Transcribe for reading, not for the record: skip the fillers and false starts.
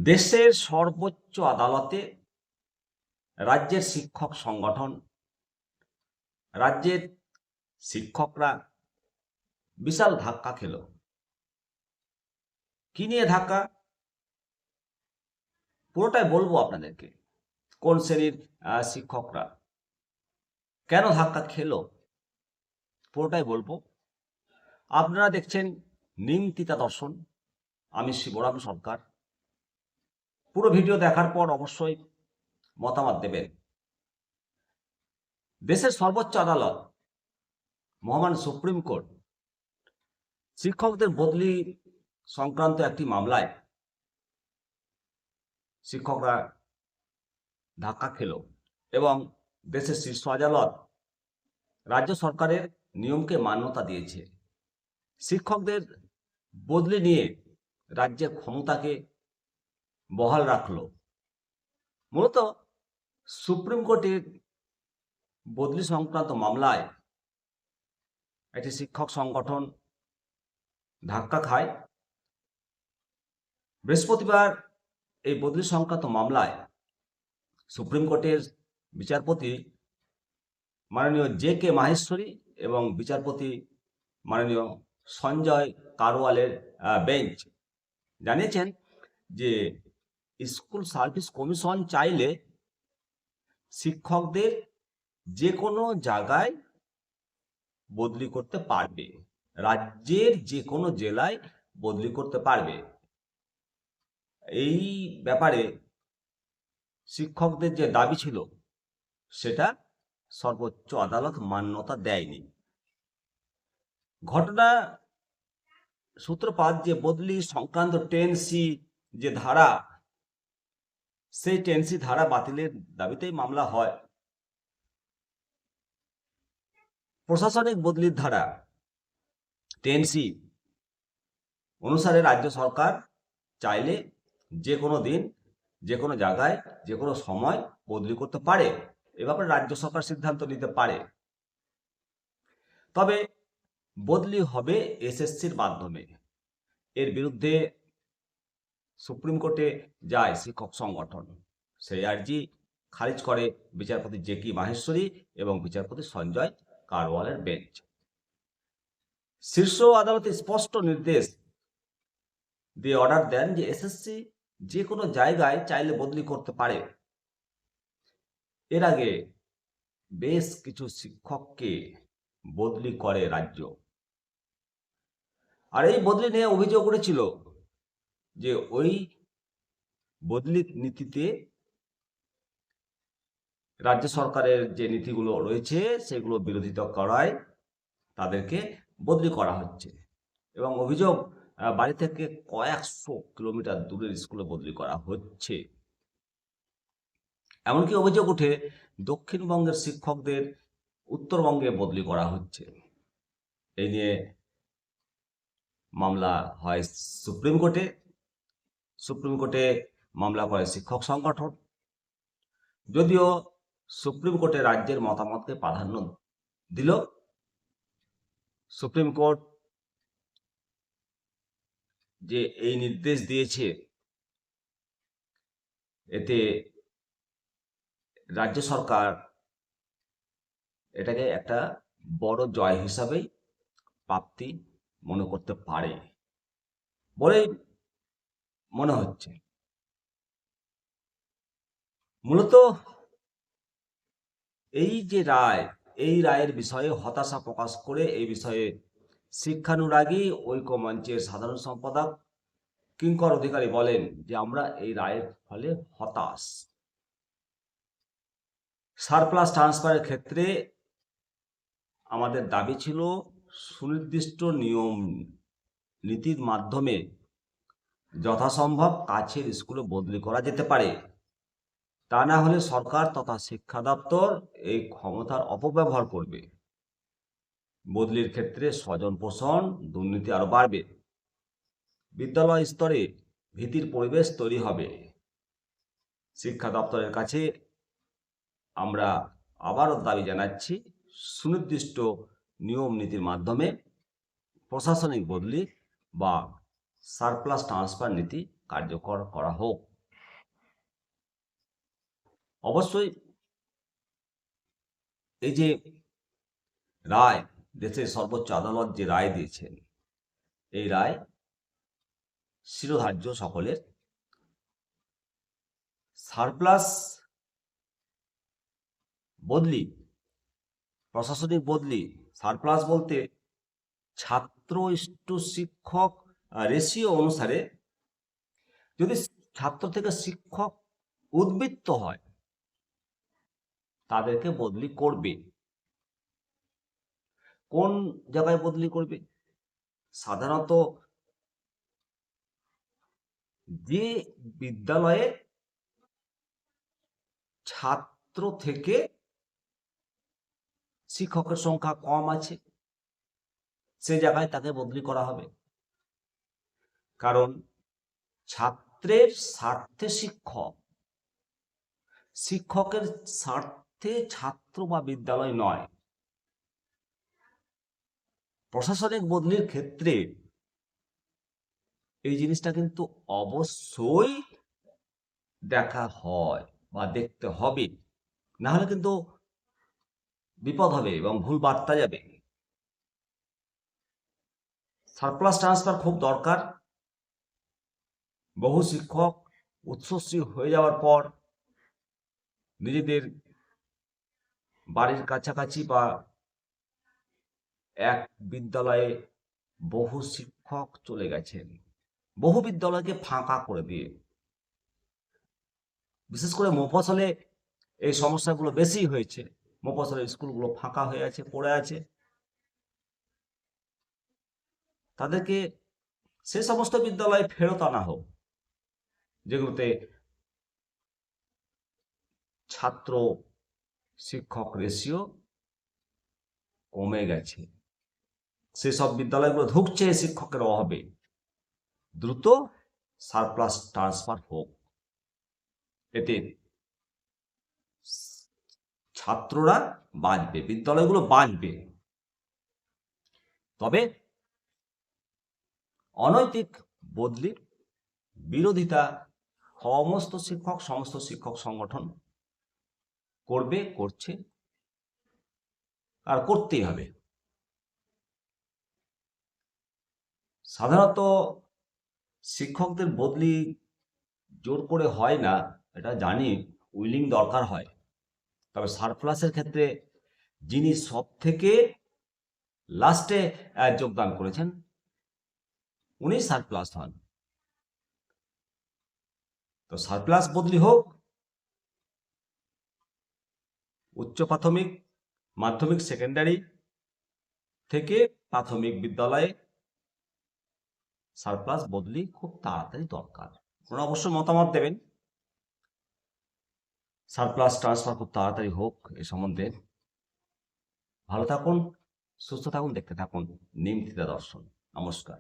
দেশের সর্বোচ্চ আদালতে রাজ্যের শিক্ষক সংগঠন, রাজ্যের শিক্ষকরা বিশাল ধাক্কা খেল। কি নিয়ে ধাক্কা? পুরোটাই বলবো আপনাদেরকে। কোন শ্রেণীর শিক্ষকরা কেন ধাক্কা খেলো পুরোটাই বলবো। আপনারা দেখছেন নিমতিতা দর্শন, আমি শিবরাম সরকার। পুরো ভিডিও দেখার পর অবশ্যই মতামত দেবেন। দেশের সর্বোচ্চ আদালত মহামান্য সুপ্রিম কোর্ট শিক্ষকদের বদলি সংক্রান্ত একটি মামলায় শিক্ষকরা ধাক্কা খেল এবং দেশের শীর্ষ আদালত রাজ্য সরকারের নিয়মকে মান্যতা দিয়েছে। শিক্ষকদের বদলি নিয়ে রাজ্যের ক্ষমতাকে বহাল রাখল। মূলত সুপ্রিম কোর্টের বদলি সংক্রান্ত মামলায় একটি শিক্ষক সংগঠন ধাক্কা খায়। বৃহস্পতিবার এই বদলি সংক্রান্ত মামলায় সুপ্রিম কোর্টের বিচারপতি মাননীয় জে.কে. মাহেশ্বরী এবং বিচারপতি মাননীয় সঞ্জয় কারওয়ালের বেঞ্চ জানিয়েছেন যে স্কুল সার্ভিস কমিশন চাইলে শিক্ষকদের যে কোনো জায়গায় বদলি করতে পারবে, রাজ্যের যে কোনো জেলায় বদলি করতে পারবে। এই ব্যাপারে শিক্ষকদের যে দাবি ছিল সেটা সর্বোচ্চ আদালত মান্যতা দেয়নি। ঘটনা সূত্রপাত যে বদলি সংক্রান্ত 10C যে ধারা, সেই 10C ধারা বাতিলের দাবিতেই মামলা হয়। প্রশাসনিক বদলির ধারা 10C অনুসারে রাজ্য সরকার চাইলে যে কোনো দিন, যে কোনো জায়গায়, যে কোনো সময় বদলি করতে পারে। এ ব্যাপারে রাজ্য সরকার সিদ্ধান্ত নিতে পারে। তবে বদলি হবে এসএসসির মাধ্যমে। এর বিরুদ্ধে সুপ্রিম কোর্টে যায় শিক্ষক সংগঠন। সেই আর্জি খারিজ করে বিচারপতি জে.কে. মাহেশ্বরী এবং বিচারপতি সঞ্জয় কারওয়ালের বেঞ্চ। শীর্ষ আদালতে স্পষ্ট নির্দেশ দিয়ে অর্ডার দেন যে এসএসসি যে কোনো জায়গায় চাইলে বদলি করতে পারে। এর আগে বেশ কিছু শিক্ষককে বদলি করে রাজ্য। আর এই বদলি নিয়ে অভিযোগ উঠেছিল যে ওই বদলি নীতিতে রাজ্য সরকারের যে নীতিগুলো রয়েছে সেগুলো বিরোধিতা করায় তাদেরকে বদলি করা হচ্ছে এবং অভিযোগ বাড়ি থেকে কয়েকশো কিলোমিটার দূরের স্কুলে বদলি করা হচ্ছে। এমনকি অভিযোগ উঠে দক্ষিণবঙ্গের শিক্ষকদের উত্তরবঙ্গে বদলি করা হচ্ছে। এই নিয়ে মামলা হয় সুপ্রিম কোর্টে। সুপ্রিম কোর্টে মামলা করে শিক্ষক সংগঠন। যদিও সুপ্রিম কোর্টে রাজ্যের মতামতকে প্রাধান্য দিল, সুপ্রিম কোর্ট যে এই নির্দেশ দিয়েছে এতে রাজ্য সরকার এটাকে একটা বড় জয় হিসাবেই প্রাপ্তি মনে করতে পারে বলেই মনে হচ্ছে। মূলত এই যে রায়, এই রায়ের বিষয়ে হতাশা প্রকাশ করে এই বিষয়ে শিক্ষানুরাগী ঐক্য মঞ্চের সাধারণ সম্পাদক কিঙ্কর অধিকারী বলেন যে আমরা এই রায়ের ফলে হতাশ। সারপ্লাস ট্রান্সফারের ক্ষেত্রে আমাদের দাবি ছিল সুনির্দিষ্ট নিয়ম নীতির মাধ্যমে যথাসম্ভব কাছের স্কুলে বদলি করা যেতে পারে। তা না হলে সরকার তথা শিক্ষা দপ্তর এই ক্ষমতার অপব্যবহার করবে। বদলির ক্ষেত্রে স্বজন পোষণ, দুর্নীতি আরো বাড়বে। বিদ্যালয় স্তরে ভীতির পরিবেশ তৈরি হবে। শিক্ষা দপ্তরের কাছে আমরা আবারও দাবি জানাচ্ছি সুনির্দিষ্ট নিয়ম নীতির মাধ্যমে প্রশাসনিক বদলি বা সারপ্লাস ট্রান্সফার নীতি কার্যকর করা হোক। অবশ্যই এই যে রায়, দেশের সর্বোচ্চ আদালত যে রায় দিয়েছেন, এই রায় শিরোধার্য সকলের। সারপ্লাস বদলি, প্রশাসনিক বদলি, সারপ্লাস বলতে ছাত্র ইস্টু শিক্ষক রেশিও অনুসারে যদি ছাত্র থেকে শিক্ষক উদ্বৃত্ত হয় তাদেরকে বদলি করবে। কোন জায়গায় বদলি করবে? সাধারণত যে বিদ্যালয়ে ছাত্র থেকে শিক্ষকের সংখ্যা কম আছে সে জায়গায় তাকে বদলি করা হবে। কারণ ছাত্রের স্বার্থে শিক্ষক, শিক্ষকের স্বার্থে ছাত্র বা বিদ্যালয় নয়। প্রশাসনিক বদলির ক্ষেত্রে এই জিনিসটা কিন্তু অবশ্যই দেখা হয় বা দেখতে হবে, না হলে কিন্তু বিপদ হবে এবং ভুল বার্তা যাবে। সারপ্লাস ট্রান্সফার খুব দরকার। বহু শিক্ষক উচ্চশিক্ষিত হয়ে যাওয়ার পর নিজেদের বাড়ির কাছাকাছি বা এক বিদ্যালয়ে বহু শিক্ষক চলে গেছেন, বহু বিদ্যালয়কে ফাঁকা করে দিয়ে। বিশেষ করে মফস্বলে এই সমস্যাগুলো বেশি হয়েছে। মফস্বলের স্কুলগুলো ফাঁকা হয়ে আছে, পড়ে আছে। তাদেরকে সে সমস্ত বিদ্যালয়ে ফেরত আনা হোক যেগুলোতে ছাত্র শিক্ষক রেশিও কমে গেছে। সেসব বিদ্যালয়গুলো ঢুকছে শিক্ষকের অভাবে। দ্রুত সারপ্লাস ট্রান্সফার হোক, এতে ছাত্ররা বাঁচবে, বিদ্যালয়গুলো বাঁচবে। তবে অনৈতিক বদলির বিরোধিতা সমস্ত শিক্ষক সংগঠন করবে, করছে, আর করতেই হবে। সাধারণত শিক্ষকদের বদলি জোর করে হয় না, এটা জানি, উইলিং দরকার হয়। তবে সারপ্লাসের ক্ষেত্রে যিনি সব থেকে লাস্টে যোগদান করেছেন উনি সারপ্লাস হন। তো সারপ্লাস বদলি হোক। উচ্চ প্রাথমিক, মাধ্যমিক, সেকেন্ডারি থেকে প্রাথমিক বিদ্যালয়ে সারপ্লাস বদলি খুব তাড়াতাড়ি দরকার। আপনারা অবশ্যই মতামত দেবেন। সারপ্লাস ট্রান্সফার খুব তাড়াতাড়ি হোক এ সম্বন্ধে। ভালো থাকুন, সুস্থ থাকুন, দেখতে থাকুন নিমতিতা দর্শন। নমস্কার।